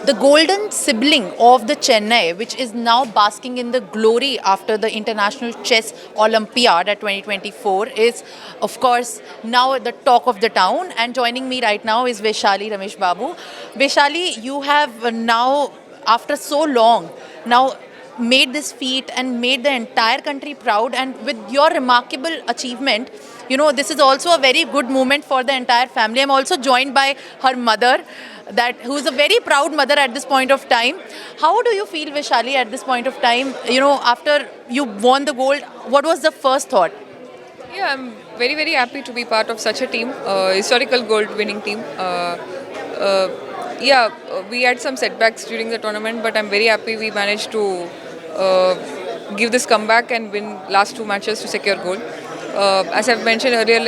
The golden sibling of the Chennai, which is now basking in the glory after the International Chess Olympiad at 2024, is of course now the talk of the town. And joining me right now is Vaishali Ramesh Babu. Vaishali, you have now, after so long, now made this feat and made the entire country proud. And with your remarkable achievement, this is also a very good moment for the entire family. I'm also joined by her mother, that who's a very proud mother at this point of time. How do you feel, Vishali, at this point of time? After you won the gold, what was the first thought? Yeah, I'm very, very happy to be part of such a team, historical gold winning team. We had some setbacks during the tournament, but I'm very happy we managed to give this comeback and win last two matches to secure gold. As I've mentioned earlier,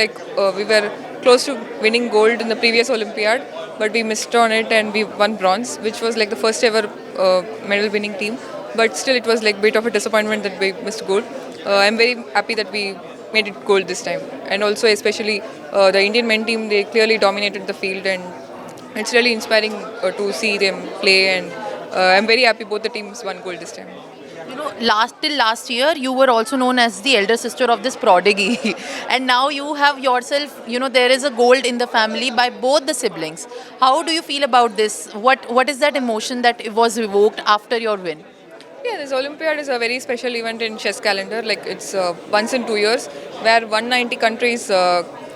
we were close to winning gold in the previous Olympiad, but we missed on it and we won bronze, which was like the first ever medal winning team. But still, it was like a bit of a disappointment that we missed gold. I'm very happy that we made it gold this time, and also especially the Indian men team, they clearly dominated the field, and it's really inspiring to see them play. And I'm very happy both the teams won gold this time. Till last year, you were also known as the elder sister of this prodigy, and now you have yourself. There is a gold in the family by both the siblings. How do you feel about this? What is that emotion that was evoked after your win? Yeah, this Olympiad is a very special event in chess calendar. Like it's once in 2 years, where 190 countries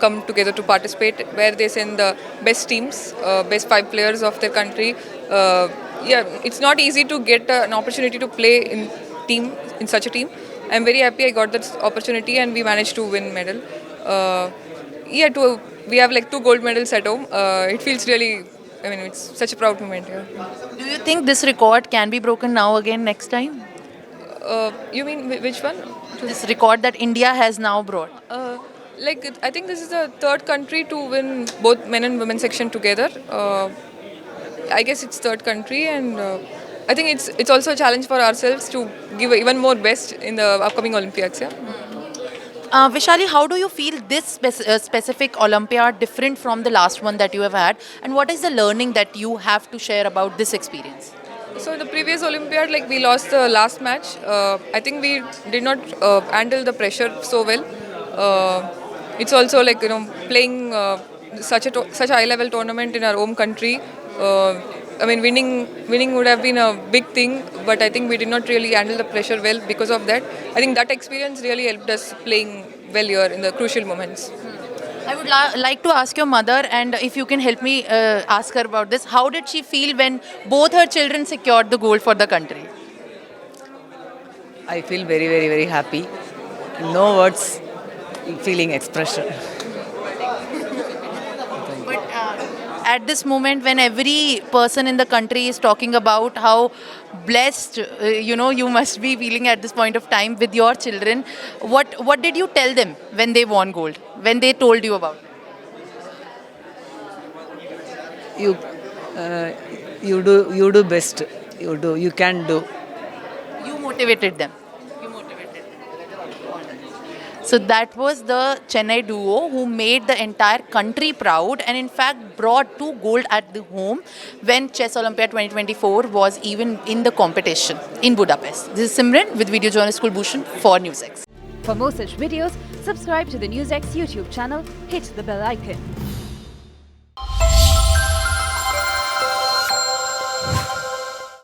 come together to participate, where they send the best teams, best 5 players of their country. It's not easy to get an opportunity to play in such a team. I'm very happy I got that opportunity and we managed to win medal. We have like 2 gold medals at home. It feels really. I mean, it's such a proud moment. Yeah. Do you think this record can be broken now again next time? You mean which one? This record that India has now brought. I think this is the third country to win both men and women section together. I guess it's third country, and I think it's also a challenge for ourselves to give even more best in the upcoming Olympiads. Yeah. Vishali, how do you feel this specific Olympiad different from the last one that you have had, and what is the learning that you have to share about this experience? So in the previous Olympiad, like we lost the last match. I think we did not handle the pressure so well. It's also like playing such a high level tournament in our home country. I mean, winning would have been a big thing, but I think we did not really handle the pressure well because of that. I think that experience really helped us playing well here in the crucial moments. I would like to ask your mother, and if you can help me ask her about this. How did she feel when both her children secured the gold for the country? I feel very, very, very happy. No words, feeling expression. But at this moment, when every person in the country is talking about how blessed you must be feeling at this point of time with your children, what did you tell them when they won gold, when they told you about it? You, you do best. You can do. You motivated them. So that was the Chennai duo who made the entire country proud, and in fact brought 2 gold at the home when Chess Olympiad 2024 was even in the competition in Budapest. This is Simran with video journalist Kulbhushan for NewsX. For more such videos, subscribe to the NewsX YouTube channel, hit the bell icon.